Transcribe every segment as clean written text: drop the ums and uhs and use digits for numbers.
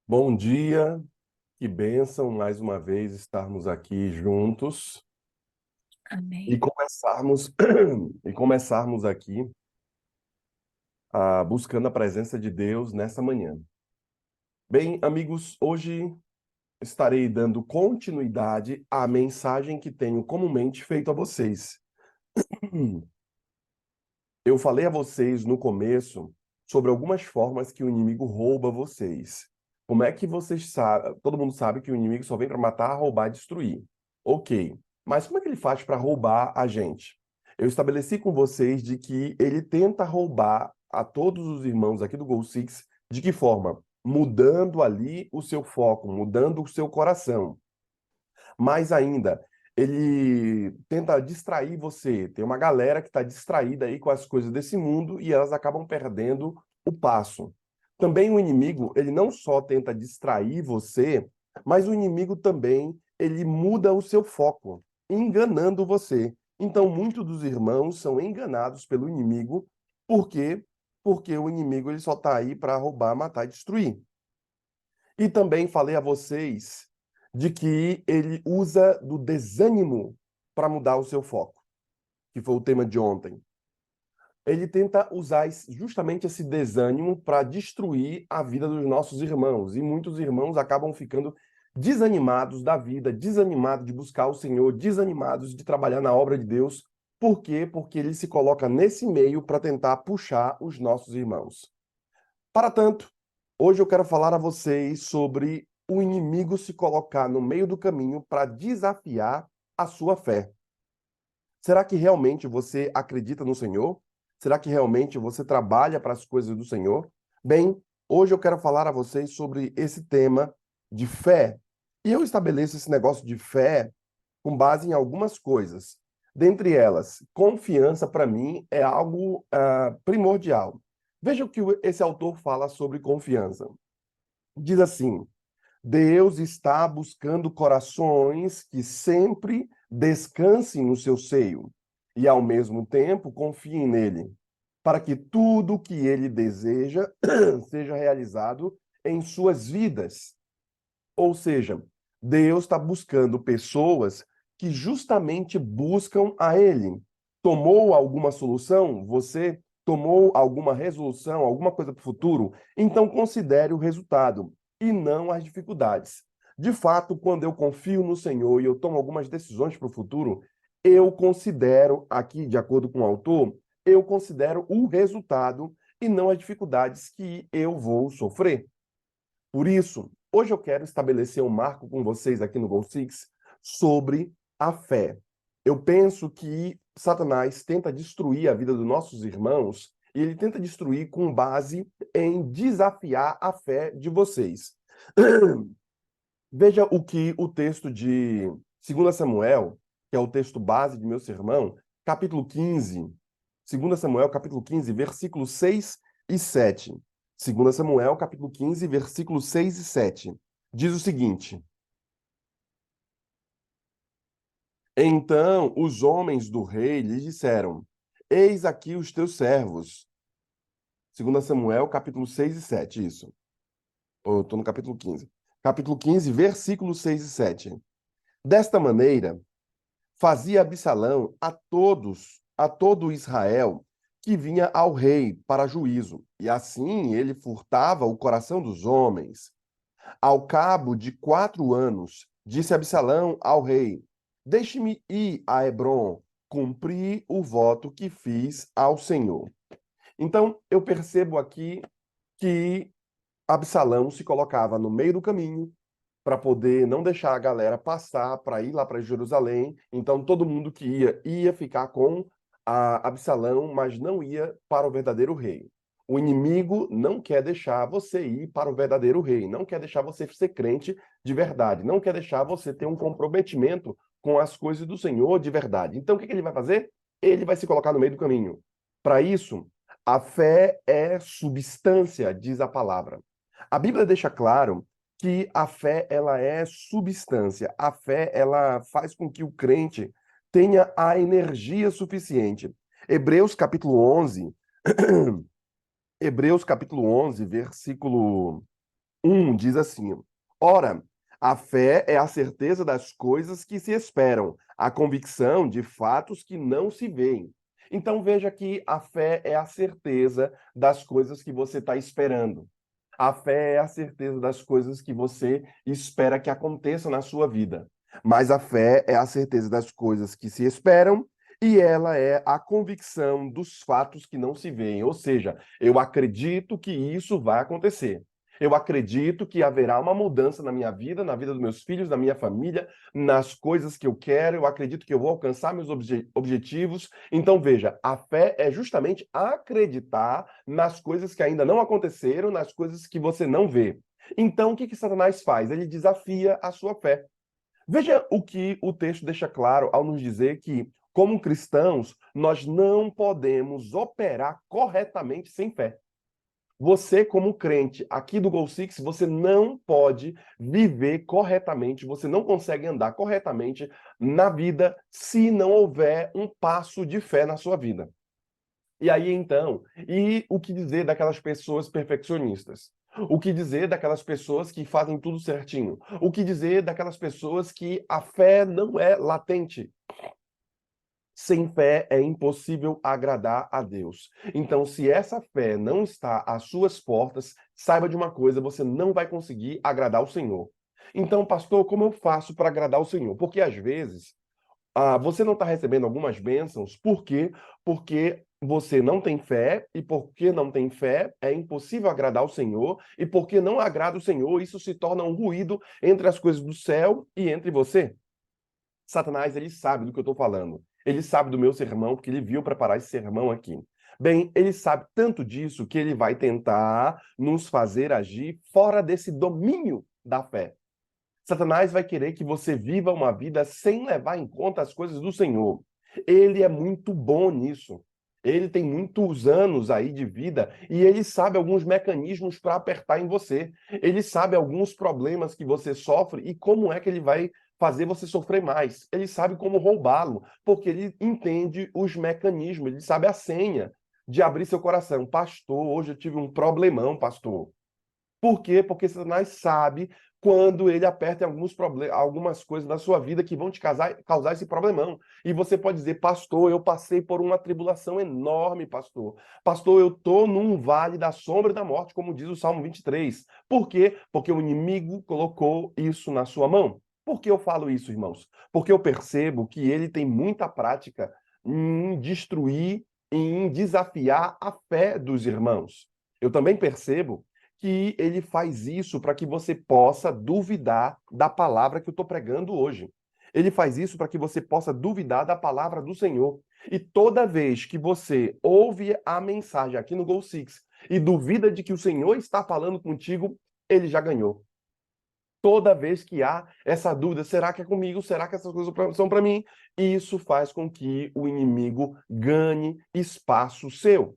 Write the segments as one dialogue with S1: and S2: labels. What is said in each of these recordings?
S1: Bom dia, que bênção mais uma vez estarmos aqui juntos e
S2: Amém.
S1: começarmos e começarmos aqui buscando a presença de Deus nessa manhã. Bem, amigos, hoje estarei dando continuidade à mensagem que tenho comumente feito a vocês. Eu falei a vocês no começo sobre algumas formas que o inimigo rouba vocês. Como é que vocês sabem? Todo mundo sabe que o inimigo só vem para matar, roubar e destruir. Ok. Mas como é que ele faz para roubar a gente? Eu estabeleci com vocês de que ele tenta roubar a todos os irmãos aqui do Goal Six. De que forma? Mudando ali o seu foco, mudando o seu coração. Mais ainda, ele tenta distrair você. Tem uma galera que está distraída aí com as coisas desse mundo e elas acabam perdendo o passo. Também o inimigo, ele não só tenta distrair você, mas o inimigo também, ele muda o seu foco, enganando você. Então, muitos dos irmãos são enganados pelo inimigo, por quê? Porque o inimigo ele só está aí para roubar, matar e destruir. E também falei a vocês de que ele usa do desânimo para mudar o seu foco, que foi o tema de ontem. Ele tenta usar justamente esse desânimo para destruir a vida dos nossos irmãos. E muitos irmãos acabam ficando desanimados da vida, desanimados de buscar o Senhor, desanimados de trabalhar na obra de Deus. Por quê? Porque ele se coloca nesse meio para tentar puxar os nossos irmãos. Para tanto, hoje eu quero falar a vocês sobre o inimigo se colocar no meio do caminho para desafiar a sua fé. Será que realmente você acredita no Senhor? Será que realmente você trabalha para as coisas do Senhor? Bem, hoje eu quero falar a vocês sobre esse tema de fé. E eu estabeleço esse negócio de fé com base em algumas coisas. Dentre elas, confiança para mim é algo primordial. Veja o que esse autor fala sobre confiança. Diz assim: Deus está buscando corações que sempre descansem no seu seio e, ao mesmo tempo, confiem nele, para que tudo o que ele deseja seja realizado em suas vidas. Ou seja, Deus está buscando pessoas que justamente buscam a Ele. Tomou alguma solução? Você tomou alguma resolução, alguma coisa para o futuro? Então considere o resultado e não as dificuldades. De fato, quando eu confio no Senhor e eu tomo algumas decisões para o futuro, eu considero, aqui, de acordo com o autor, eu considero o resultado e não as dificuldades que eu vou sofrer. Por isso, hoje eu quero estabelecer um marco com vocês aqui no Goal Six sobre a fé. Eu penso que Satanás tenta destruir a vida dos nossos irmãos e ele tenta destruir com base em desafiar a fé de vocês. Veja o que o texto de 2 Samuel, que é o texto base de meu sermão, capítulo 15, 2 Samuel, capítulo 15, versículos 6 e 7. 2 Samuel, capítulo 15, versículos 6 e 7. Diz o seguinte: Então os homens do rei lhe disseram: Eis aqui os teus servos. 2 Samuel, capítulo 6 e 7, isso. Eu estou no capítulo 15. Capítulo 15, versículos 6 e 7. Desta maneira, fazia Absalão a todo Israel que vinha ao rei para juízo, e assim ele furtava o coração dos homens. Ao cabo de 4 anos, disse Absalão ao rei: Deixe-me ir a Hebrom, cumprir o voto que fiz ao Senhor. Então, eu percebo aqui que Absalão se colocava no meio do caminho para poder não deixar a galera passar para ir lá para Jerusalém. Então todo mundo que ia ficar com a Absalão, mas não ia para o verdadeiro rei. O inimigo não quer deixar você ir para o verdadeiro rei, não quer deixar você ser crente de verdade, não quer deixar você ter um comprometimento com as coisas do Senhor de verdade. Então o que ele vai fazer? Ele vai se colocar no meio do caminho. Para isso, a fé é substância, diz a palavra. A Bíblia deixa claro que a fé ela é substância. A fé ela faz com que o crente tenha a energia suficiente. Hebreus capítulo 11, Hebreus capítulo 11, versículo Diz assim: ora, a fé é a certeza das coisas que se esperam, a convicção de fatos que não se veem. Então veja que a fé é a certeza das coisas que você está esperando. A fé é a certeza das coisas que você espera que aconteçam na sua vida. Mas a fé é a certeza das coisas que se esperam e ela é a convicção dos fatos que não se veem. Ou seja, eu acredito que isso vai acontecer. Eu acredito que haverá uma mudança na minha vida, na vida dos meus filhos, na minha família, nas coisas que eu quero. Eu acredito que eu vou alcançar meus objetivos. Então, veja, a fé é justamente acreditar nas coisas que ainda não aconteceram, nas coisas que você não vê. Então, o que Satanás faz? Ele desafia a sua fé. Veja o que o texto deixa claro ao nos dizer que, como cristãos, nós não podemos operar corretamente sem fé. Você, como crente aqui do Goal Six, você não pode viver corretamente, você não consegue andar corretamente na vida se não houver um passo de fé na sua vida. E aí, então, e o que dizer daquelas pessoas perfeccionistas? O que dizer daquelas pessoas que fazem tudo certinho? O que dizer daquelas pessoas que a fé não é latente? Sem fé é impossível agradar a Deus. Então, se essa fé não está às suas portas, saiba de uma coisa, você não vai conseguir agradar o Senhor. Então, pastor, como eu faço para agradar o Senhor? Porque às vezes você não está recebendo algumas bênçãos, por quê? Porque você não tem fé, e porque não tem fé, é impossível agradar o Senhor, e porque não agrada o Senhor, isso se torna um ruído entre as coisas do céu e entre você. Satanás, ele sabe do que eu estou falando. Ele sabe do meu sermão, porque ele viu preparar esse sermão aqui. Bem, ele sabe tanto disso que ele vai tentar nos fazer agir fora desse domínio da fé. Satanás vai querer que você viva uma vida sem levar em conta as coisas do Senhor. Ele é muito bom nisso. Ele tem muitos anos aí de vida e ele sabe alguns mecanismos para apertar em você. Ele sabe alguns problemas que você sofre e como é que ele vai fazer você sofrer mais. Ele sabe como roubá-lo, porque ele entende os mecanismos, ele sabe a senha de abrir seu coração. Pastor, hoje eu tive um problemão, pastor. Por quê? Porque Satanás sabe quando ele aperta em algumas coisas na sua vida que vão te causar esse problemão. E você pode dizer, pastor, eu passei por uma tribulação enorme, pastor. Pastor, eu estou num vale da sombra e da morte, como diz o Salmo 23. Por quê? Porque o inimigo colocou isso na sua mão. Por que eu falo isso, irmãos? Porque eu percebo que ele tem muita prática em destruir, em desafiar a fé dos irmãos. Eu também percebo que ele faz isso para que você possa duvidar da palavra que eu estou pregando hoje. Ele faz isso para que você possa duvidar da palavra do Senhor. E toda vez que você ouve a mensagem aqui no Go Six e duvida de que o Senhor está falando contigo, ele já ganhou. Toda vez que há essa dúvida, será que é comigo? Será que essas coisas são para mim? Isso faz com que o inimigo ganhe espaço seu.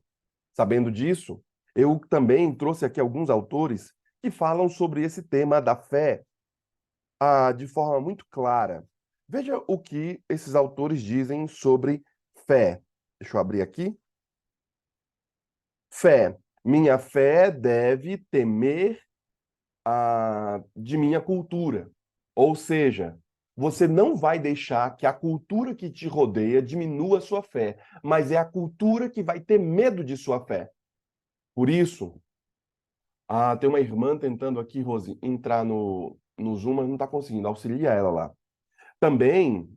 S1: Sabendo disso, eu também trouxe aqui alguns autores que falam sobre esse tema da fé de forma muito clara. Veja o que esses autores dizem sobre fé. Deixa eu abrir aqui. Fé. Minha fé deve temer de minha cultura. Ou seja, você não vai deixar que a cultura que te rodeia diminua a sua fé, mas é a cultura que vai ter medo de sua fé. Por isso, tem uma irmã tentando aqui, Rose, entrar no Zoom, mas não está conseguindo. Auxilia ela lá. Também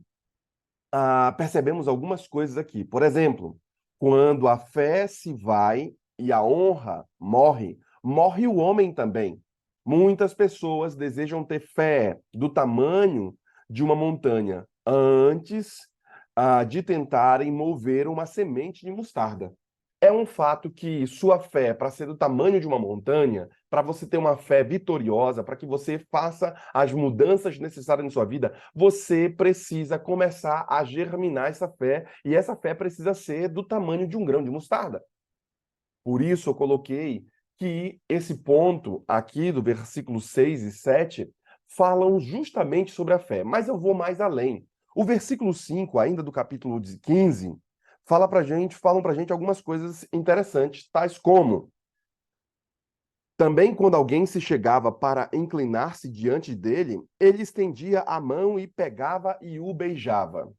S1: percebemos algumas coisas aqui. Por exemplo, quando a fé se vai e a honra morre, morre o homem também. Muitas pessoas desejam ter fé do tamanho de uma montanha antes de tentarem mover uma semente de mostarda. É um fato que sua fé, para ser do tamanho de uma montanha, para você ter uma fé vitoriosa, para que você faça as mudanças necessárias na sua vida, você precisa começar a germinar essa fé, e essa fé precisa ser do tamanho de um grão de mostarda. Por isso eu coloquei que esse ponto aqui do versículo 6 e 7 falam justamente sobre a fé, mas eu vou mais além. O versículo 5, ainda do capítulo 15, falam pra gente algumas coisas interessantes, tais como Também, quando alguém se chegava para inclinar-se diante dele, ele estendia a mão e pegava e o beijava.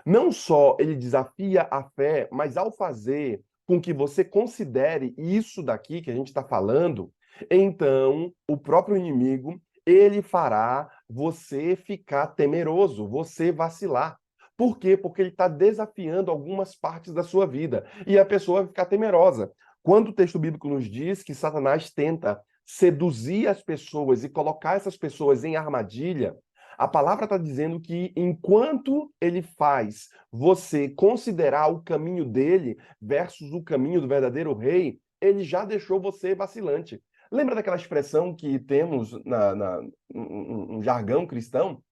S1: Não só ele desafia a fé, mas ao fazer com que você considere isso daqui que a gente está falando, então o próprio inimigo ele fará você ficar temeroso, você vacilar. Por quê? Porque ele está desafiando algumas partes da sua vida e a pessoa vai ficar temerosa. Quando o texto bíblico nos diz que Satanás tenta seduzir as pessoas e colocar essas pessoas em armadilha, a palavra está dizendo que enquanto ele faz você considerar o caminho dele versus o caminho do verdadeiro rei, ele já deixou você vacilante. Lembra daquela expressão que temos no jargão cristão?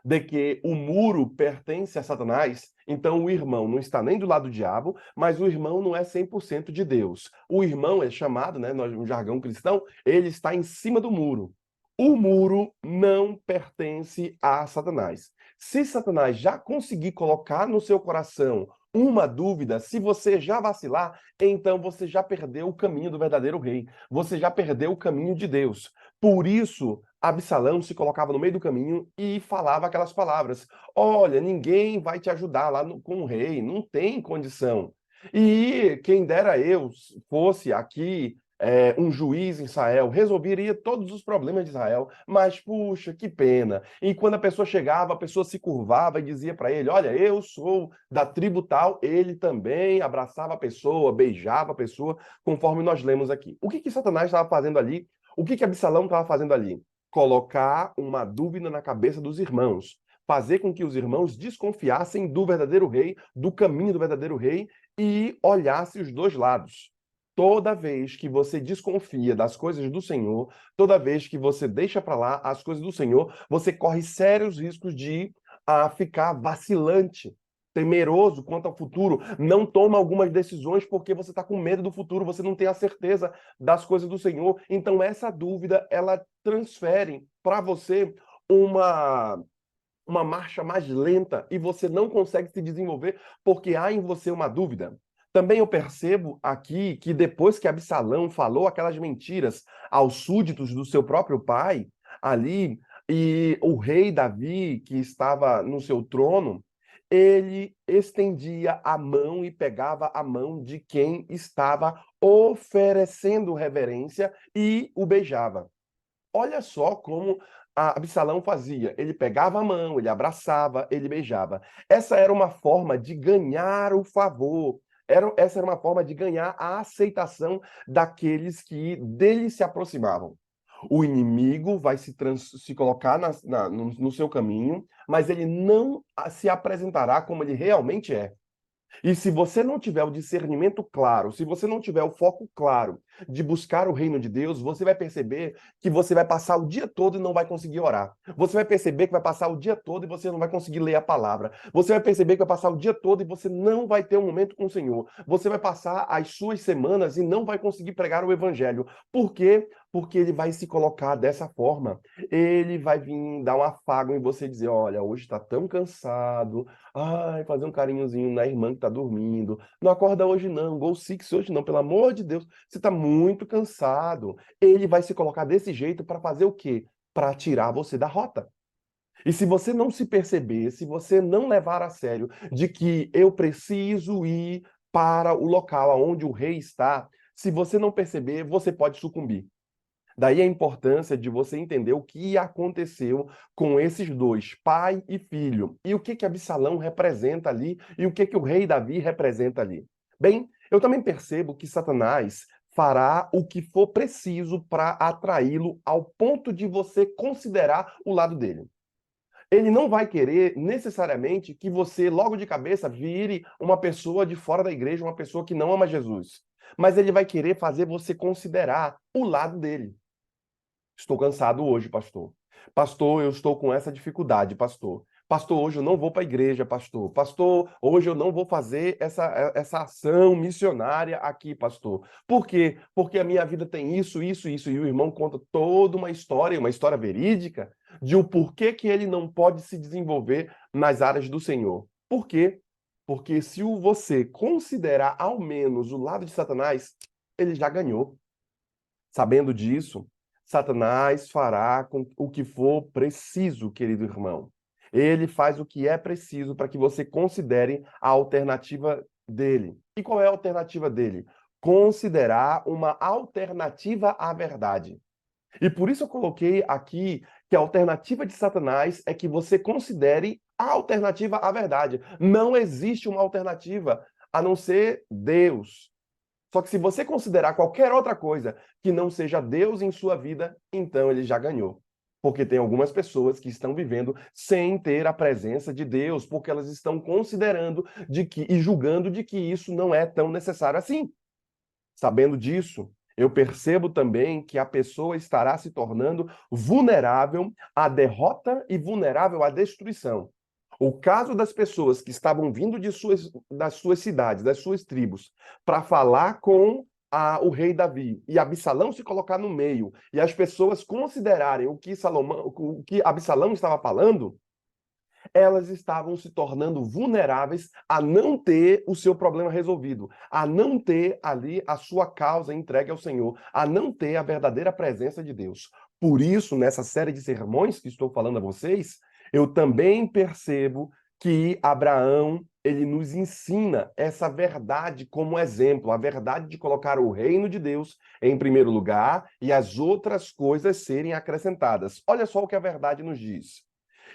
S1: De que o muro pertence a Satanás, então o irmão não está nem do lado do diabo, mas o irmão não é 100% de Deus. O irmão é chamado, né, no jargão cristão, ele está em cima do muro. O muro não pertence a Satanás. Se Satanás já conseguir colocar no seu coração uma dúvida, se você já vacilar, então você já perdeu o caminho do verdadeiro rei. Você já perdeu o caminho de Deus. Por isso, Absalão se colocava no meio do caminho e falava aquelas palavras: Olha, ninguém vai te ajudar lá com o rei, não tem condição. E quem dera eu fosse aqui um juiz em Israel, resolveria todos os problemas de Israel, mas puxa, que pena. E quando a pessoa chegava, a pessoa se curvava e dizia para ele: Olha, eu sou da tribo tal, ele também abraçava a pessoa, beijava a pessoa, conforme nós lemos aqui. O que Satanás estava fazendo ali? O que Absalão estava fazendo ali? Colocar uma dúvida na cabeça dos irmãos, fazer com que os irmãos desconfiassem do verdadeiro rei, do caminho do verdadeiro rei e olhassem os dois lados. Toda vez que você desconfia das coisas do Senhor, toda vez que você deixa para lá as coisas do Senhor, você corre sérios riscos de ficar vacilante, temeroso quanto ao futuro, não toma algumas decisões porque você está com medo do futuro, você não tem a certeza das coisas do Senhor. Então, essa dúvida, ela transfere para você uma, uma marcha mais lenta e você não consegue se desenvolver porque há em você uma dúvida. Também eu percebo aqui que depois que Absalão falou aquelas mentiras aos súditos do seu próprio pai, ali, e o rei Davi, que estava no seu trono, ele estendia a mão e pegava a mão de quem estava oferecendo reverência e o beijava. Olha só como Absalão fazia. Ele pegava a mão, ele abraçava, ele beijava. Essa era uma forma de ganhar o favor. Essa era uma forma de ganhar a aceitação daqueles que dele se aproximavam. O inimigo vai se colocar no seu caminho, mas ele não se apresentará como ele realmente é. E se você não tiver o discernimento claro, se você não tiver o foco claro de buscar o reino de Deus, você vai perceber que você vai passar o dia todo e não vai conseguir orar. Você vai perceber que vai passar o dia todo e você não vai conseguir ler a palavra. Você vai perceber que vai passar o dia todo e você não vai ter um momento com o Senhor. Você vai passar as suas semanas e não vai conseguir pregar o evangelho. Por quê? Porque ele vai se colocar dessa forma. Ele vai vir dar um afago em você e dizer: Olha, hoje está tão cansado. Ai, fazer um carinhozinho na irmã que tá dormindo. Não acorda hoje não, Gol Six hoje não, pelo amor de Deus. Você tá muito cansado. Ele vai se colocar desse jeito para fazer o quê? Para tirar você da rota. E se você não se perceber, se você não levar a sério de que eu preciso ir para o local onde o rei está, se você não perceber, você pode sucumbir. Daí a importância de você entender o que aconteceu com esses dois, pai e filho, e o que Absalão representa ali, e o que o rei Davi representa ali. Bem, eu também percebo que Satanás fará o que for preciso para atraí-lo ao ponto de você considerar o lado dele. Ele não vai querer necessariamente que você, logo de cabeça, vire uma pessoa de fora da igreja, uma pessoa que não ama Jesus. Mas ele vai querer fazer você considerar o lado dele. Estou cansado hoje, pastor. Pastor, eu estou com essa dificuldade, pastor. Pastor, hoje eu não vou para a igreja, pastor. Pastor, hoje eu não vou fazer essa ação missionária aqui, pastor. Por quê? Porque a minha vida tem isso, isso, isso. E o irmão conta toda uma história verídica, de o porquê que ele não pode se desenvolver nas áreas do Senhor. Por quê? Porque se você considerar ao menos o lado de Satanás, ele já ganhou. Sabendo disso, Satanás fará com o que for preciso, querido irmão. Ele faz o que é preciso para que você considere a alternativa dele. E qual é a alternativa dele? Considerar uma alternativa à verdade. E por isso eu coloquei aqui que a alternativa de Satanás é que você considere a alternativa à verdade. Não existe uma alternativa a não ser Deus. Só que se você considerar qualquer outra coisa que não seja Deus em sua vida, então ele já ganhou. Porque tem algumas pessoas que estão vivendo sem ter a presença de Deus, porque elas estão considerando de que e julgando de que isso não é tão necessário assim. Sabendo disso, eu percebo também que a pessoa estará se tornando vulnerável à derrota e vulnerável à destruição. O caso das pessoas que estavam vindo das suas cidades, das suas tribos, para falar com o rei Davi, e Absalão se colocar no meio, e as pessoas considerarem o que Absalão estava falando, elas estavam se tornando vulneráveis a não ter o seu problema resolvido, a não ter ali a sua causa entregue ao Senhor, a não ter a verdadeira presença de Deus. Por isso, nessa série de sermões que estou falando a vocês, eu também percebo que Abraão, ele nos ensina essa verdade como exemplo, a verdade de colocar o reino de Deus em primeiro lugar e as outras coisas serem acrescentadas. Olha só o que a verdade nos diz.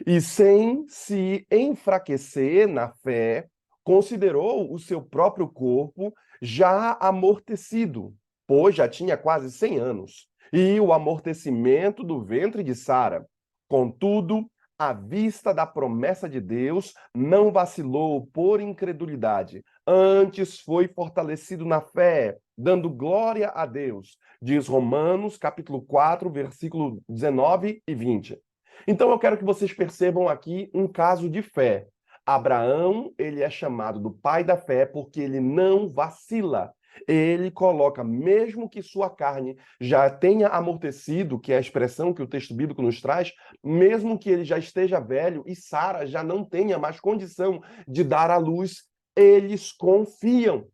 S1: E sem se enfraquecer na fé, considerou o seu próprio corpo já amortecido, pois já tinha quase 100 anos, e o amortecimento do ventre de Sara. Contudo, à vista da promessa de Deus, não vacilou por incredulidade, antes foi fortalecido na fé, dando glória a Deus. Diz Romanos, capítulo 4, versículo 19 e 20. Então eu quero que vocês percebam aqui um caso de fé. Abraão, ele é chamado do pai da fé porque ele não vacila. Ele coloca, mesmo que sua carne já tenha amortecido, que é a expressão que o texto bíblico nos traz, mesmo que ele já esteja velho e Sara já não tenha mais condição de dar à luz, eles confiam.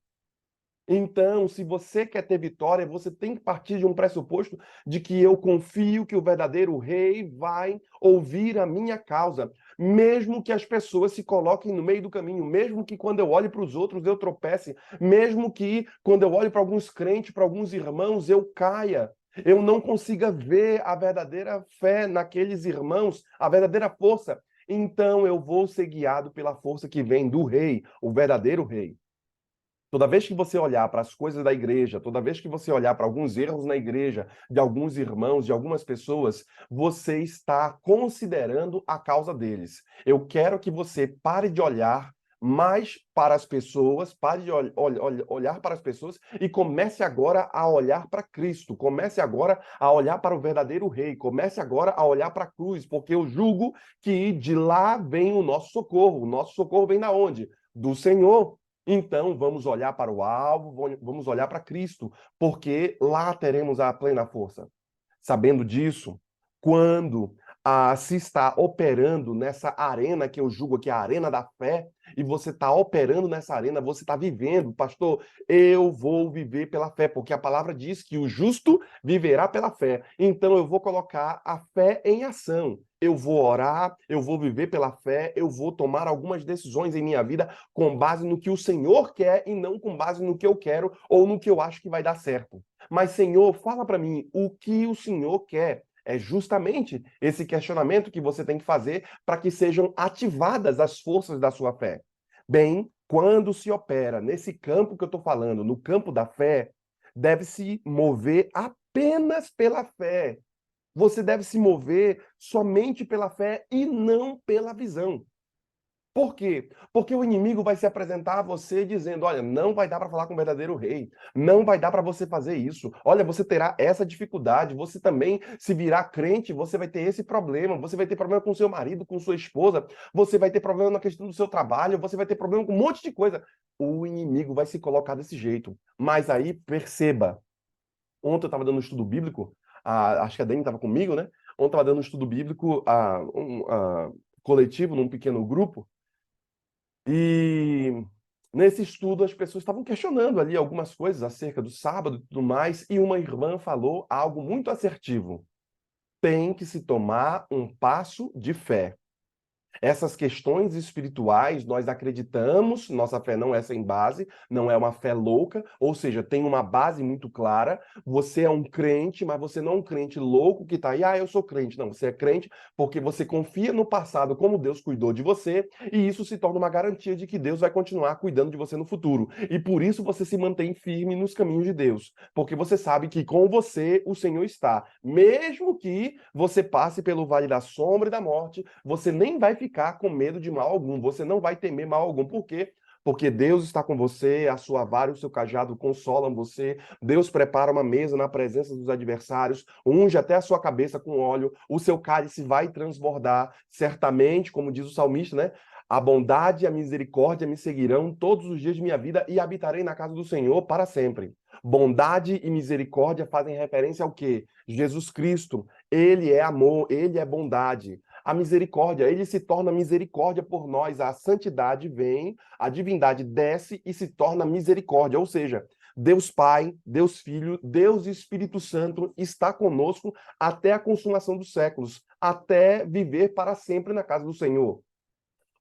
S1: Então, se você quer ter vitória, você tem que partir de um pressuposto de que eu confio que o verdadeiro rei vai ouvir a minha causa, mesmo que as pessoas se coloquem no meio do caminho, mesmo que quando eu olhe para os outros eu tropece, mesmo que quando eu olhe para alguns crentes, para alguns irmãos, eu caia. Eu não consiga ver a verdadeira fé naqueles irmãos, a verdadeira força. Então eu vou ser guiado pela força que vem do rei, o verdadeiro rei. Toda vez que você olhar para as coisas da igreja, toda vez que você olhar para alguns erros na igreja, de alguns irmãos, de algumas pessoas, você está considerando a causa deles. Eu quero que você pare de olhar mais para as pessoas, pare de olhar para as pessoas e comece agora a olhar para Cristo, comece agora a olhar para o verdadeiro rei, comece agora a olhar para a cruz, porque eu julgo que de lá vem o nosso socorro vem da onde? Do Senhor. Então, vamos olhar para o alvo, vamos olhar para Cristo, porque lá teremos a plena força. Sabendo disso, quando se está operando nessa arena que eu julgo que é a arena da fé, e você está operando nessa arena, você está vivendo, pastor, eu vou viver pela fé, porque a palavra diz que o justo viverá pela fé. Então eu vou colocar a fé em ação. Eu vou orar, eu vou viver pela fé, eu vou tomar algumas decisões em minha vida com base no que o Senhor quer e não com base no que eu quero ou no que eu acho que vai dar certo. Mas, Senhor, fala para mim o que o Senhor quer. É justamente esse questionamento que você tem que fazer para que sejam ativadas as forças da sua fé. Bem, quando se opera nesse campo que eu estou falando, no campo da fé, deve se mover apenas pela fé. Você deve se mover somente pela fé e não pela visão. Por quê? Porque o inimigo vai se apresentar a você dizendo: olha, não vai dar para falar com o verdadeiro rei, não vai dar para você fazer isso. Olha, você terá essa dificuldade, você também, se virar crente, você vai ter esse problema, você vai ter problema com seu marido, com sua esposa, você vai ter problema na questão do seu trabalho, você vai ter problema com um monte de coisa. O inimigo vai se colocar desse jeito. Mas aí, perceba, ontem eu estava dando um estudo bíblico, acho que a Dani estava comigo, né? Ontem eu estava dando um estudo bíblico coletivo, num pequeno grupo, e Nesse estudo, as pessoas estavam questionando ali algumas coisas acerca do sábado e tudo mais, e uma irmã falou algo muito assertivo: tem que se tomar um passo de fé. Essas questões espirituais, nós acreditamos, nossa fé não é sem base, não é uma fé louca, ou seja, tem uma base muito clara. Você é um crente, mas você não é um crente louco que está aí, eu sou crente. Não, você é crente porque você confia no passado como Deus cuidou de você, e isso se torna uma garantia de que Deus vai continuar cuidando de você no futuro. E por isso você se mantém firme nos caminhos de Deus, porque você sabe que com você o Senhor está. Mesmo que você passe pelo vale da sombra e da morte, você nem vai ficar com medo de mal algum, você não vai temer mal algum. Por quê? Porque Deus está com você, a sua vara e o seu cajado consolam você. Deus prepara uma mesa na presença dos adversários, unge até a sua cabeça com óleo, o seu cálice vai transbordar. Certamente, como diz o salmista, né? A bondade e a misericórdia me seguirão todos os dias de minha vida e habitarei na casa do Senhor para sempre. Bondade e misericórdia fazem referência ao quê? Jesus Cristo. Ele é amor, ele é bondade. A misericórdia, ele se torna misericórdia por nós. A santidade vem, a divindade desce e se torna misericórdia. Ou seja, Deus Pai, Deus Filho, Deus Espírito Santo está conosco até a consumação dos séculos, até viver para sempre na casa do Senhor.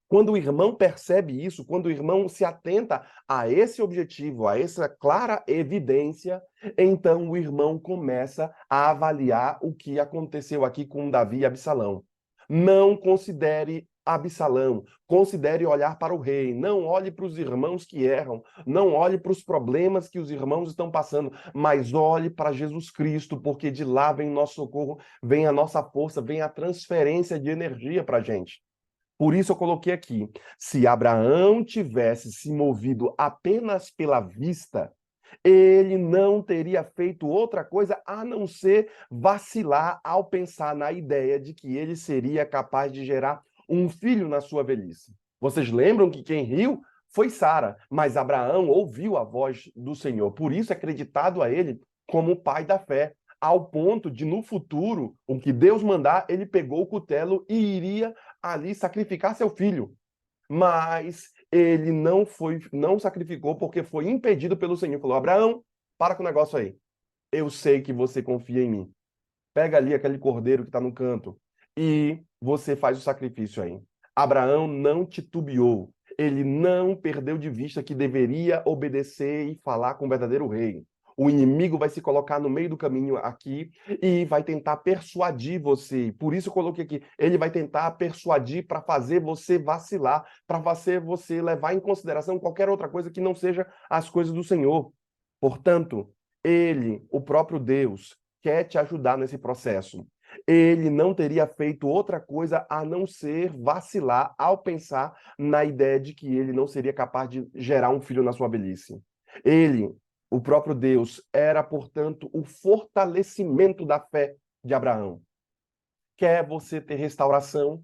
S1: Quando o irmão percebe isso, quando o irmão se atenta a esse objetivo, a essa clara evidência, então o irmão começa a avaliar o que aconteceu aqui com Davi e Absalão. Não considere Absalão, considere olhar para o rei, não olhe para os irmãos que erram, não olhe para os problemas que os irmãos estão passando, mas olhe para Jesus Cristo, porque de lá vem nosso socorro, vem a nossa força, vem a transferência de energia para a gente. Por isso eu coloquei aqui, se Abraão tivesse se movido apenas pela vista, ele não teria feito outra coisa a não ser vacilar ao pensar na ideia de que ele seria capaz de gerar um filho na sua velhice. Vocês lembram que quem riu foi Sara, mas Abraão ouviu a voz do Senhor, por isso é acreditado a ele como o pai da fé, ao ponto de no futuro, o que Deus mandar, ele pegou o cutelo e iria ali sacrificar seu filho. Mas ele não sacrificou porque foi impedido pelo Senhor. Falou: Abraão, para com o negócio aí. Eu sei que você confia em mim. Pega ali aquele cordeiro que está no canto e você faz o sacrifício aí. Abraão não titubeou. Ele não perdeu de vista que deveria obedecer e falar com o verdadeiro rei. O inimigo vai se colocar no meio do caminho aqui e vai tentar persuadir você. Por isso eu coloquei aqui. Ele vai tentar persuadir para fazer você vacilar, para fazer você levar em consideração qualquer outra coisa que não seja as coisas do Senhor. Portanto, ele, o próprio Deus, quer te ajudar nesse processo. Ele não teria feito outra coisa a não ser vacilar ao pensar na ideia de que ele não seria capaz de gerar um filho na sua velhice. Ele, o próprio Deus, era, portanto, o fortalecimento da fé de Abraão. Quer você ter restauração,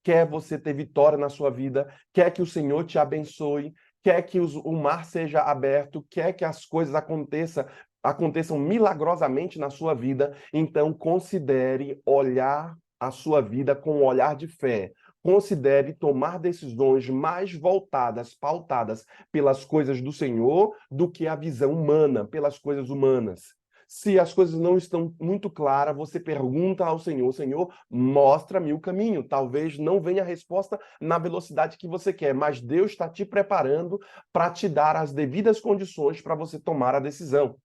S1: quer você ter vitória na sua vida, quer que o Senhor te abençoe, quer que o mar seja aberto, quer que as coisas aconteçam milagrosamente na sua vida, então considere olhar a sua vida com um olhar de fé. Considere tomar decisões mais voltadas, pautadas pelas coisas do Senhor, do que a visão humana, pelas coisas humanas. Se as coisas não estão muito claras, você pergunta ao Senhor: Senhor, mostra-me o caminho. Talvez não venha a resposta na velocidade que você quer, mas Deus está te preparando para te dar as devidas condições para você tomar a decisão.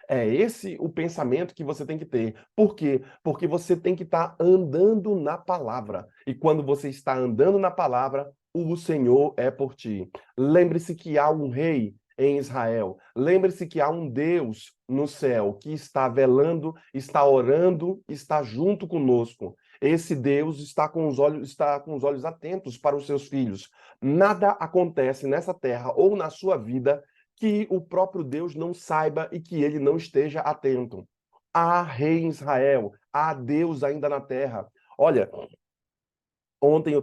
S1: É esse o pensamento que você tem que ter. Por quê? Porque você tem que estar andando na palavra. E quando você está andando na palavra, o Senhor é por ti. Lembre-se que há um rei em Israel. Lembre-se que há um Deus no céu que está velando, está orando, está junto conosco. Esse Deus está com os olhos atentos para os seus filhos. Nada acontece nessa terra ou na sua vida que o próprio Deus não saiba e que ele não esteja atento. Há rei em Israel, há Deus ainda na terra. Olha, ontem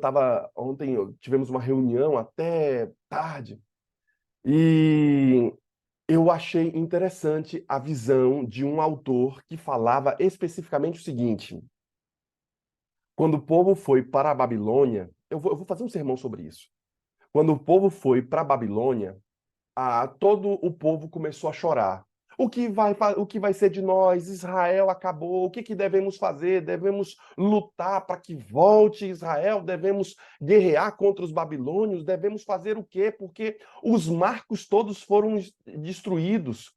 S1: tivemos uma reunião até tarde e eu achei interessante a visão de um autor que falava especificamente o seguinte: quando o povo foi para a Babilônia, eu vou fazer um sermão sobre isso. Quando o povo foi para a Babilônia, todo o povo começou a chorar. O que vai ser de nós? Israel acabou. O que devemos fazer? Devemos lutar para que volte Israel? Devemos guerrear contra os babilônios? Devemos fazer o quê? Porque os marcos todos foram destruídos.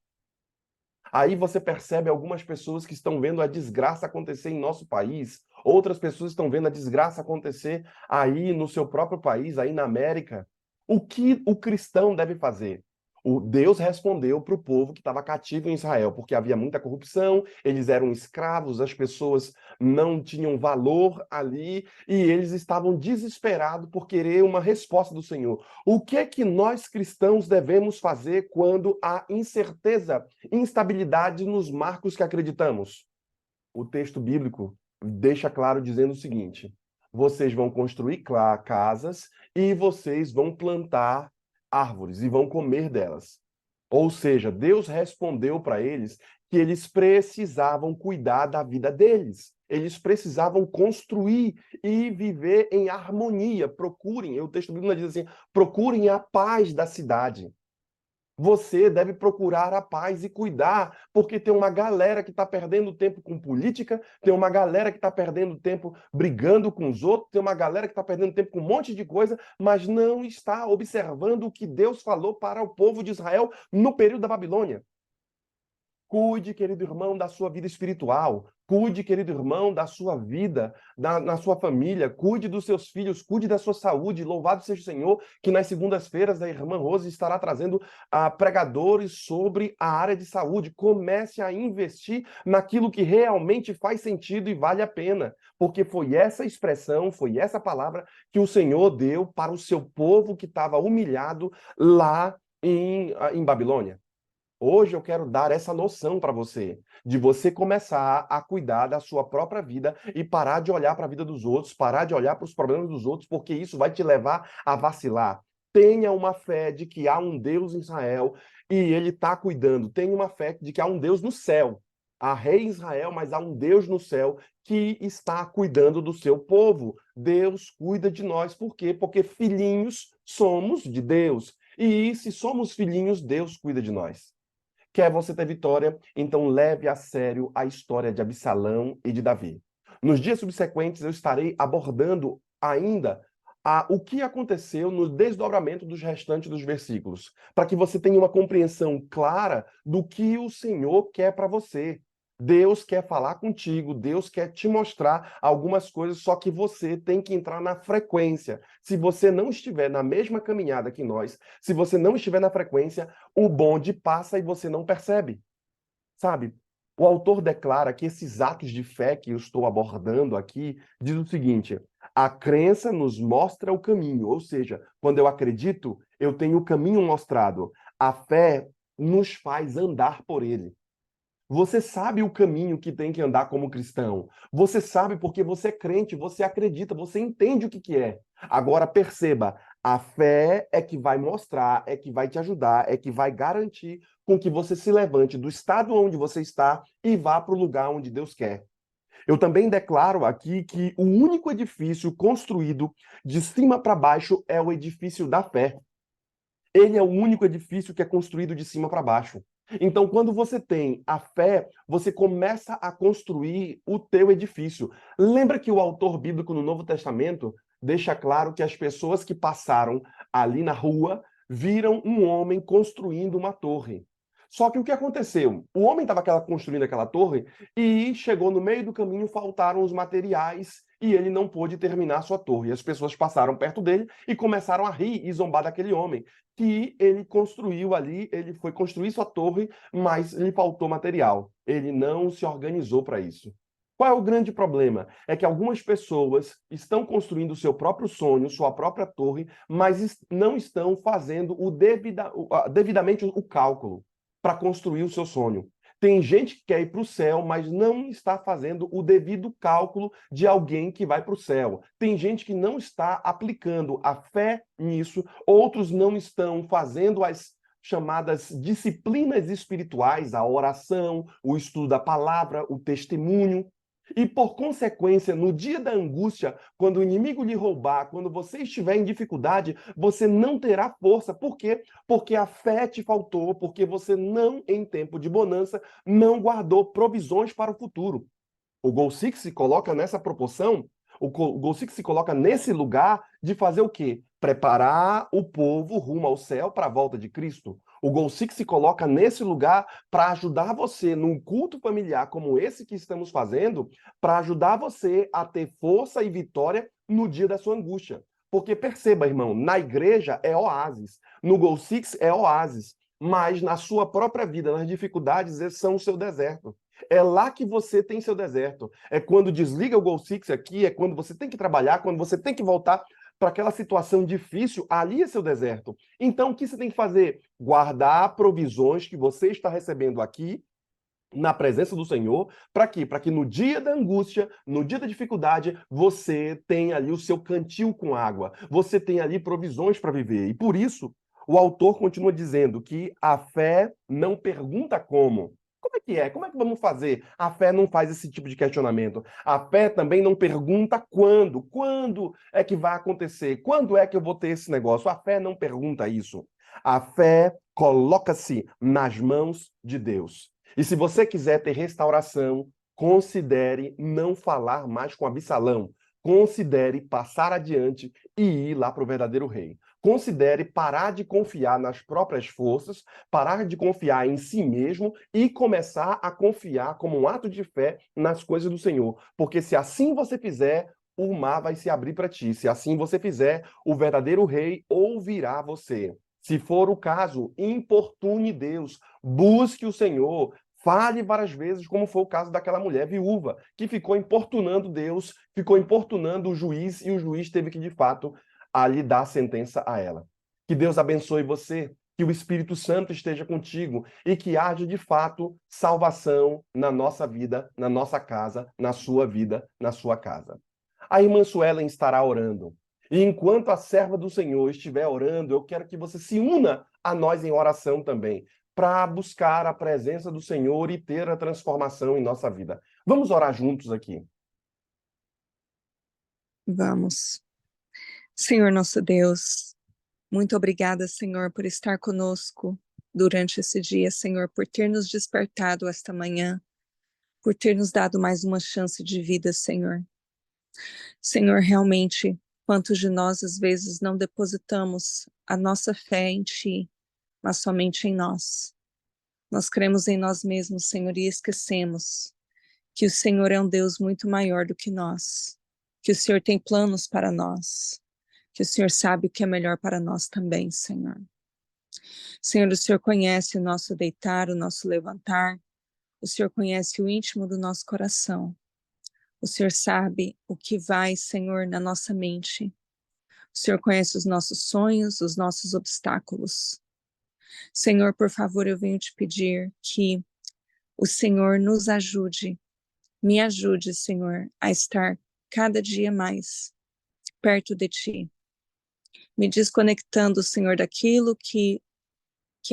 S1: Aí você percebe algumas pessoas que estão vendo a desgraça acontecer em nosso país, outras pessoas estão vendo a desgraça acontecer aí no seu próprio país, aí na América. O que o cristão deve fazer? O Deus respondeu para o povo que estava cativo em Israel, porque havia muita corrupção, eles eram escravos, as pessoas não tinham valor ali e eles estavam desesperados por querer uma resposta do Senhor. O que é que nós cristãos devemos fazer quando há incerteza, instabilidade nos marcos que acreditamos? O texto bíblico deixa claro dizendo o seguinte: vocês vão construir casas e vocês vão plantar árvores e vão comer delas. Ou seja, Deus respondeu para eles que eles precisavam cuidar da vida deles. Eles precisavam construir e viver em harmonia. Procurem, o texto bíblico diz assim: procurem a paz da cidade. Você deve procurar a paz e cuidar, porque tem uma galera que está perdendo tempo com política, tem uma galera que está perdendo tempo brigando com os outros, tem uma galera que está perdendo tempo com um monte de coisa, mas não está observando o que Deus falou para o povo de Israel no período da Babilônia. Cuide, querido irmão, da sua vida espiritual. Cuide, querido irmão, da sua vida, na sua família. Cuide dos seus filhos, cuide da sua saúde. Louvado seja o Senhor, que nas segundas-feiras a irmã Rose estará trazendo pregadores sobre a área de saúde. Comece a investir naquilo que realmente faz sentido e vale a pena. Porque foi essa expressão, foi essa palavra que o Senhor deu para o seu povo que estava humilhado lá em Babilônia. Hoje eu quero dar essa noção para você, de você começar a cuidar da sua própria vida e parar de olhar para a vida dos outros, parar de olhar para os problemas dos outros, porque isso vai te levar a vacilar. Tenha uma fé de que há um Deus em Israel e ele está cuidando. Tenha uma fé de que há um Deus no céu. Há rei em Israel, mas há um Deus no céu que está cuidando do seu povo. Deus cuida de nós. Por quê? Porque filhinhos somos de Deus. E se somos filhinhos, Deus cuida de nós. Quer você ter vitória? Então leve a sério a história de Absalão e de Davi. Nos dias subsequentes eu estarei abordando ainda o que aconteceu no desdobramento dos restantes dos versículos, para que você tenha uma compreensão clara do que o Senhor quer para você. Deus quer falar contigo, Deus quer te mostrar algumas coisas, só que você tem que entrar na frequência. Se você não estiver na mesma caminhada que nós, se você não estiver na frequência, o bonde passa e você não percebe. Sabe? O autor declara que esses atos de fé que eu estou abordando aqui diz o seguinte: a crença nos mostra o caminho, ou seja, quando eu acredito, eu tenho o caminho mostrado. A fé nos faz andar por ele. Você sabe o caminho que tem que andar como cristão. Você sabe porque você é crente, você acredita, você entende o que é. Agora perceba, a fé é que vai mostrar, é que vai te ajudar, é que vai garantir com que você se levante do estado onde você está e vá para o lugar onde Deus quer. Eu também declaro aqui que o único edifício construído de cima para baixo é o edifício da fé. Ele é o único edifício que é construído de cima para baixo. Então, quando você tem a fé, você começa a construir o teu edifício. Lembra que o autor bíblico no Novo Testamento deixa claro que as pessoas que passaram ali na rua viram um homem construindo uma torre. Só que o que aconteceu? O homem estava construindo aquela torre e chegou no meio do caminho, faltaram os materiais e ele não pôde terminar sua torre. As pessoas passaram perto dele e começaram a rir e zombar daquele homem que ele construiu ali, ele foi construir sua torre, mas lhe faltou material. Ele não se organizou para isso. Qual é o grande problema? É que algumas pessoas estão construindo o seu próprio sonho, sua própria torre, mas não estão fazendo devidamente o cálculo para construir o seu sonho. Tem gente que quer ir para o céu, mas não está fazendo o devido cálculo de alguém que vai para o céu. Tem gente que não está aplicando a fé nisso, outros não estão fazendo as chamadas disciplinas espirituais, a oração, o estudo da palavra, o testemunho. E, por consequência, no dia da angústia, quando o inimigo lhe roubar, quando você estiver em dificuldade, você não terá força. Por quê? Porque a fé te faltou, porque você não, em tempo de bonança, não guardou provisões para o futuro. O Goal Six se coloca nessa proporção, o Goal Six se coloca nesse lugar de fazer o quê? Preparar o povo rumo ao céu para a volta de Cristo. O Goal Six se coloca nesse lugar para ajudar você num culto familiar como esse que estamos fazendo, para ajudar você a ter força e vitória no dia da sua angústia. Porque perceba, irmão, na igreja é oásis, no Goal Six é oásis, mas na sua própria vida, nas dificuldades, esses são o seu deserto. É lá que você tem seu deserto. É quando desliga o Goal Six aqui, é quando você tem que trabalhar, quando você tem que voltar para aquela situação difícil, ali é seu deserto. Então, o que você tem que fazer? Guardar provisões que você está recebendo aqui, na presença do Senhor, para quê? Para que no dia da angústia, no dia da dificuldade, você tenha ali o seu cantil com água, você tenha ali provisões para viver. E por isso, o autor continua dizendo que a fé não pergunta como. Como é que é? Como é que vamos fazer? A fé não faz esse tipo de questionamento. A fé também não pergunta quando. Quando é que vai acontecer? Quando é que eu vou ter esse negócio? A fé não pergunta isso. A fé coloca-se nas mãos de Deus. E se você quiser ter restauração, considere não falar mais com Absalão. Considere passar adiante e ir lá para o verdadeiro rei. Considere parar de confiar nas próprias forças, parar de confiar em si mesmo e começar a confiar como um ato de fé nas coisas do Senhor. Porque se assim você fizer, o mar vai se abrir para ti. Se assim você fizer, o verdadeiro rei ouvirá você. Se for o caso, importune Deus, busque o Senhor, fale várias vezes, como foi o caso daquela mulher viúva, que ficou importunando Deus, ficou importunando o juiz, e o juiz teve que, de fato, ali dar a sentença a ela. Que Deus abençoe você, que o Espírito Santo esteja contigo e que haja, de fato, salvação na nossa vida, na nossa casa, na sua vida, na sua casa. A irmã Suelen estará orando. E enquanto a serva do Senhor estiver orando, eu quero que você se una a nós em oração também, para buscar a presença do Senhor e ter a transformação em nossa vida. Vamos orar juntos aqui.
S2: Vamos. Senhor nosso Deus, muito obrigada, Senhor, por estar conosco durante esse dia, Senhor, por ter nos despertado esta manhã, por ter nos dado mais uma chance de vida, Senhor. Senhor, realmente, quantos de nós às vezes não depositamos a nossa fé em Ti, mas somente em nós. Nós cremos em nós mesmos, Senhor, e esquecemos que o Senhor é um Deus muito maior do que nós, que o Senhor tem planos para nós, que o Senhor sabe o que é melhor para nós também, Senhor. Senhor, o Senhor conhece o nosso deitar, o nosso levantar, o Senhor conhece o íntimo do nosso coração. O Senhor sabe o que vai, Senhor, na nossa mente. O Senhor conhece os nossos sonhos, os nossos obstáculos. Senhor, por favor, eu venho te pedir que o Senhor nos ajude, me ajude, Senhor, a estar cada dia mais perto de Ti, me desconectando, Senhor, daquilo que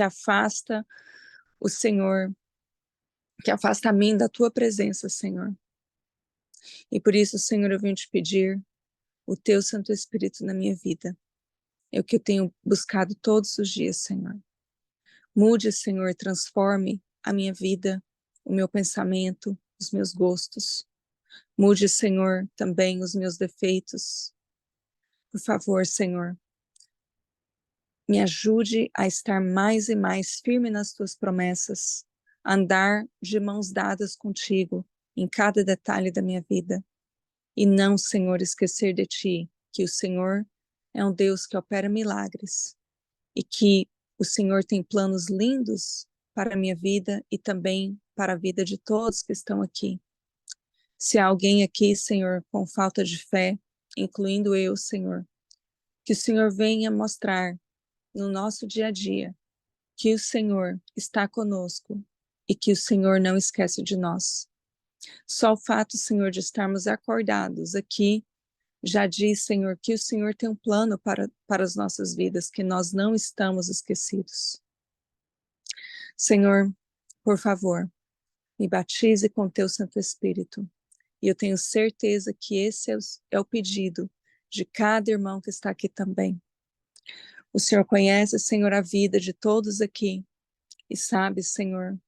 S2: afasta o Senhor, que afasta a mim da Tua presença, Senhor. E por isso, Senhor, eu venho te pedir o Teu Santo Espírito na minha vida. É o que eu tenho buscado todos os dias, Senhor. Mude, Senhor, transforme a minha vida, o meu pensamento, os meus gostos. Mude, Senhor, também os meus defeitos. Por favor, Senhor, me ajude a estar mais e mais firme nas tuas promessas, a andar de mãos dadas contigo em cada detalhe da minha vida. E não, Senhor, esquecer de ti, que o Senhor é um Deus que opera milagres e que o Senhor tem planos lindos para a minha vida e também para a vida de todos que estão aqui. Se há alguém aqui, Senhor, com falta de fé, incluindo eu, Senhor, que o Senhor venha mostrar no nosso dia a dia que o Senhor está conosco e que o Senhor não esquece de nós. Só o fato, Senhor, de estarmos acordados aqui já diz, Senhor, que o Senhor tem um plano para as nossas vidas, que nós não estamos esquecidos. Senhor, por favor, me batize com teu Santo Espírito E eu tenho certeza que esse é o pedido de cada irmão que está aqui também. O Senhor conhece, Senhor, a vida de todos aqui e sabe, Senhor,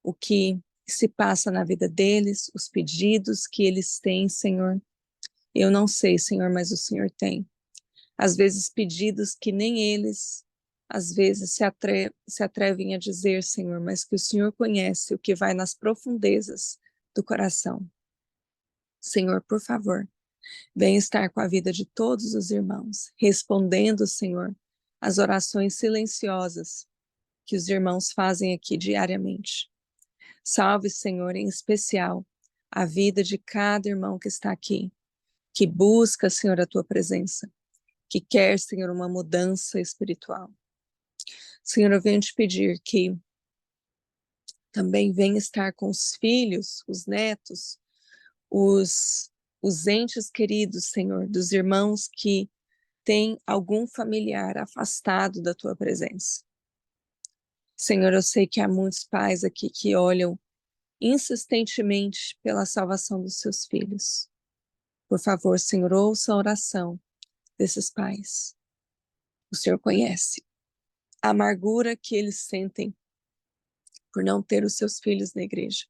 S2: o que se passa na vida deles, os pedidos que eles têm, Senhor. Eu não sei, Senhor, mas o Senhor tem. Às vezes pedidos que nem eles, às vezes se atrevem a dizer, Senhor, mas que o Senhor conhece o que vai nas profundezas do coração. Senhor, por favor, venha estar com a vida de todos os irmãos, respondendo, Senhor, as orações silenciosas que os irmãos fazem aqui diariamente. Salve, Senhor, em especial, a vida de cada irmão que está aqui, que busca, Senhor, a tua presença, que quer, Senhor, uma mudança espiritual. Senhor, eu venho te pedir que também venha estar com os filhos, os netos, os entes queridos, Senhor, dos irmãos que têm algum familiar afastado da tua presença. Senhor, eu sei que há muitos pais aqui que olham insistentemente pela salvação dos seus filhos. Por favor, Senhor, ouça a oração desses pais. O Senhor conhece a amargura que eles sentem por não ter os seus filhos na igreja.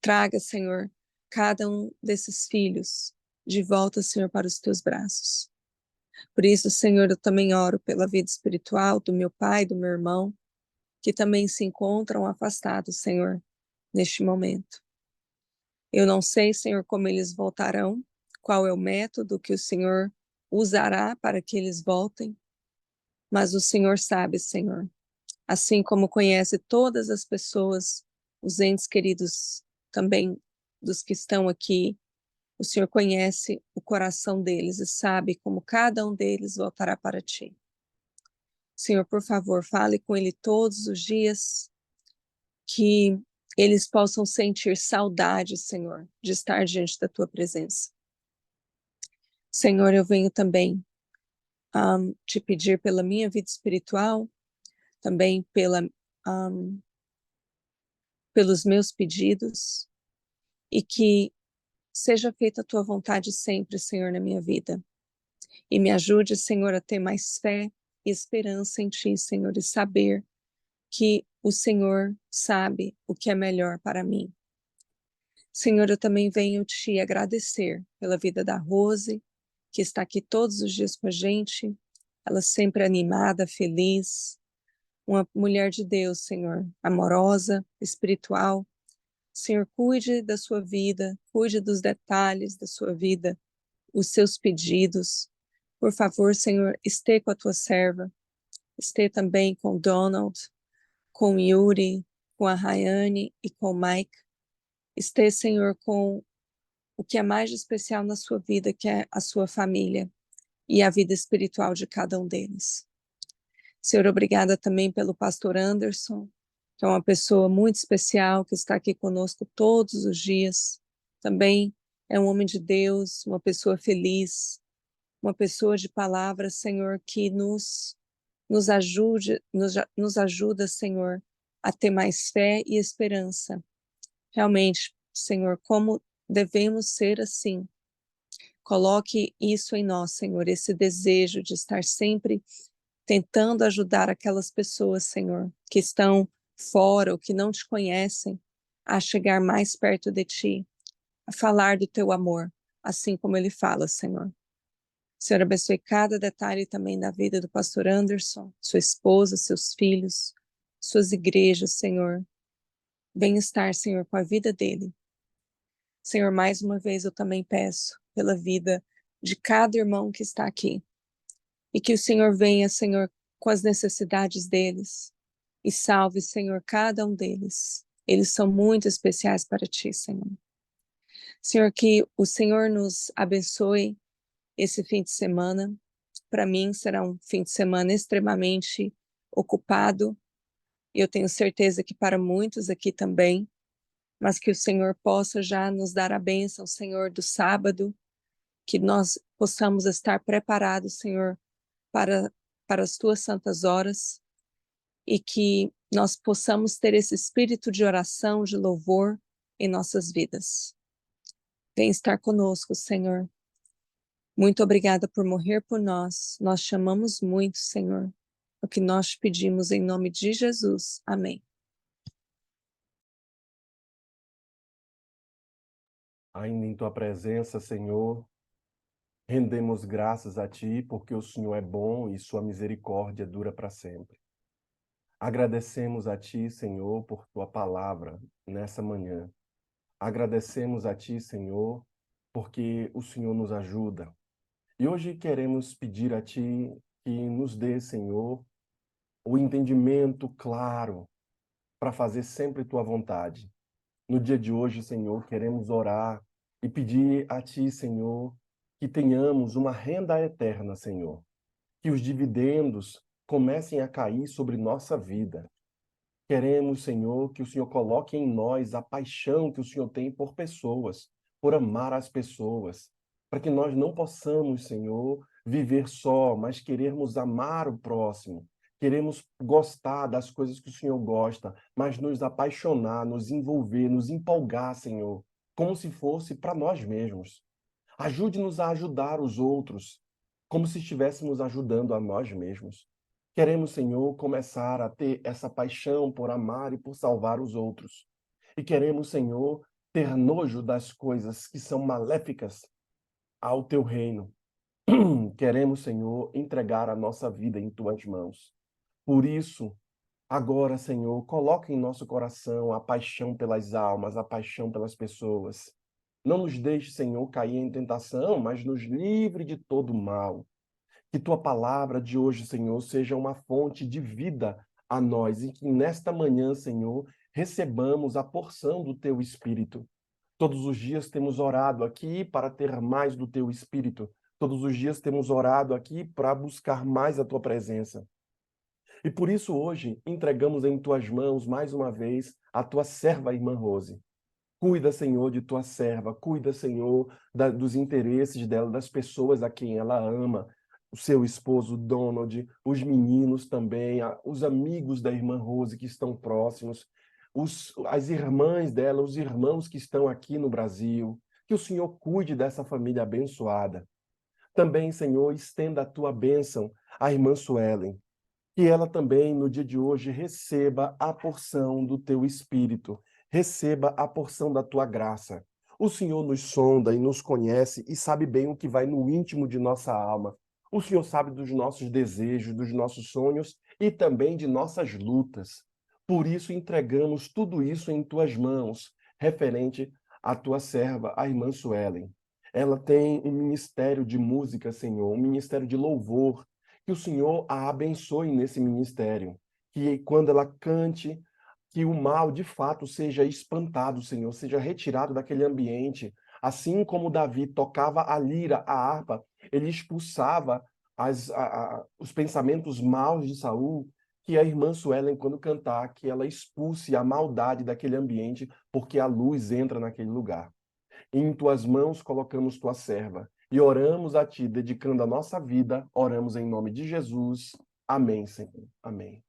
S2: Traga, Senhor, cada um desses filhos de volta, Senhor, para os teus braços. Por isso, Senhor, eu também oro pela vida espiritual do meu pai, do meu irmão, que também se encontram afastados, Senhor, neste momento. Eu não sei, Senhor, como eles voltarão, qual é o método que o Senhor usará para que eles voltem, mas o Senhor sabe, Senhor, assim como conhece todas as pessoas, os entes queridos também dos que estão aqui, o Senhor conhece o coração deles e sabe como cada um deles voltará para ti. Senhor, por favor, fale com ele todos os dias, que eles possam sentir saudade, Senhor, de estar diante da tua presença. Senhor, eu venho também te pedir pela minha vida espiritual, também pelos meus pedidos, e que seja feita a tua vontade sempre, Senhor, na minha vida. E me ajude, Senhor, a ter mais fé e esperança em ti, Senhor, e saber que o Senhor sabe o que é melhor para mim. Senhor, eu também venho te agradecer pela vida da Rose, que está aqui todos os dias com a gente, ela sempre animada, feliz, uma mulher de Deus, Senhor, amorosa, espiritual. Senhor, cuide da sua vida, cuide dos detalhes da sua vida, os seus pedidos. Por favor, Senhor, esteja com a tua serva, esteja também com o Donald, com o Yuri, com a Rayane e com o Mike. Esteja, Senhor, com o que é mais especial na sua vida, que é a sua família e a vida espiritual de cada um deles. Senhor, obrigada também pelo pastor Anderson, que é uma pessoa muito especial, que está aqui conosco todos os dias. Também é um homem de Deus, uma pessoa feliz, uma pessoa de palavras, Senhor, que nos ajuda, Senhor, a ter mais fé e esperança. Realmente, Senhor, como devemos ser assim. Coloque isso em nós, Senhor, esse desejo de estar sempre tentando ajudar aquelas pessoas, Senhor, que estão fora ou que não te conhecem, a chegar mais perto de ti, a falar do teu amor, assim como ele fala, Senhor. Senhor, abençoe cada detalhe também da vida do pastor Anderson, sua esposa, seus filhos, suas igrejas, Senhor. Venha estar, Senhor, com a vida dele. Senhor, mais uma vez eu também peço pela vida de cada irmão que está aqui. E que o Senhor venha, Senhor, com as necessidades deles. E salve, Senhor, cada um deles. Eles são muito especiais para ti, Senhor. Senhor, que o Senhor nos abençoe esse fim de semana. Para mim será um fim de semana extremamente ocupado. E eu tenho certeza que para muitos aqui também. Mas que o Senhor possa já nos dar a bênção, Senhor, do sábado. Que nós possamos estar preparados, Senhor, para as tuas santas horas, e que nós possamos ter esse espírito de oração, de louvor em nossas vidas. Vem estar conosco, Senhor. Muito obrigada por morrer por nós. Nós te amamos muito, Senhor. O que nós te pedimos em nome de Jesus. Amém.
S1: Ainda em tua presença, Senhor, rendemos graças a ti, porque o Senhor é bom e sua misericórdia dura para sempre. Agradecemos a ti, Senhor, por tua palavra nessa manhã. Agradecemos a ti, Senhor, porque o Senhor nos ajuda. E hoje queremos pedir a ti que nos dê, Senhor, o entendimento claro para fazer sempre tua vontade. No dia de hoje, Senhor, queremos orar e pedir a ti, Senhor, que tenhamos uma renda eterna, Senhor. Que os dividendos comecem a cair sobre nossa vida. Queremos, Senhor, que o Senhor coloque em nós a paixão que o Senhor tem por pessoas, por amar as pessoas, para que nós não possamos, Senhor, viver só, mas querermos amar o próximo. Queremos gostar das coisas que o Senhor gosta, mas nos apaixonar, nos envolver, nos empolgar, Senhor, como se fosse para nós mesmos. Ajude-nos a ajudar os outros, como se estivéssemos ajudando a nós mesmos. Queremos, Senhor, começar a ter essa paixão por amar e por salvar os outros. E queremos, Senhor, ter nojo das coisas que são maléficas ao teu reino. Queremos, Senhor, entregar a nossa vida em tuas mãos. Por isso, agora, Senhor, coloca em nosso coração a paixão pelas almas, a paixão pelas pessoas. Não nos deixe, Senhor, cair em tentação, mas nos livre de todo mal. Que tua palavra de hoje, Senhor, seja uma fonte de vida a nós e que nesta manhã, Senhor, recebamos a porção do teu Espírito. Todos os dias temos orado aqui para ter mais do teu Espírito. Todos os dias temos orado aqui para buscar mais a tua presença. E por isso hoje entregamos em tuas mãos mais uma vez a tua serva, irmã Rose. Cuida, Senhor, de tua serva. Cuida, Senhor, dos interesses dela, das pessoas a quem ela ama. O seu esposo, Donald, os meninos também, os amigos da irmã Rose que estão próximos, as irmãs dela, os irmãos que estão aqui no Brasil. Que o Senhor cuide dessa família abençoada. Também, Senhor, estenda a tua bênção à irmã Suelen. Que ela também, no dia de hoje, receba a porção do teu Espírito, receba a porção da tua graça. O Senhor nos sonda e nos conhece e sabe bem o que vai no íntimo de nossa alma. O Senhor sabe dos nossos desejos, dos nossos sonhos e também de nossas lutas. Por isso, entregamos tudo isso em tuas mãos, referente à tua serva, a irmã Suelen. Ela tem um ministério de música, Senhor, um ministério de louvor, que o Senhor a abençoe nesse ministério, que quando ela cante, que o mal de fato seja espantado, Senhor, seja retirado daquele ambiente. Assim como Davi tocava a lira, a harpa, ele expulsava os pensamentos maus de Saul, que a irmã Suelen, quando cantar, que ela expulse a maldade daquele ambiente, porque a luz entra naquele lugar. Em tuas mãos colocamos tua serva e oramos a ti, dedicando a nossa vida, oramos em nome de Jesus. Amém, Senhor. Amém.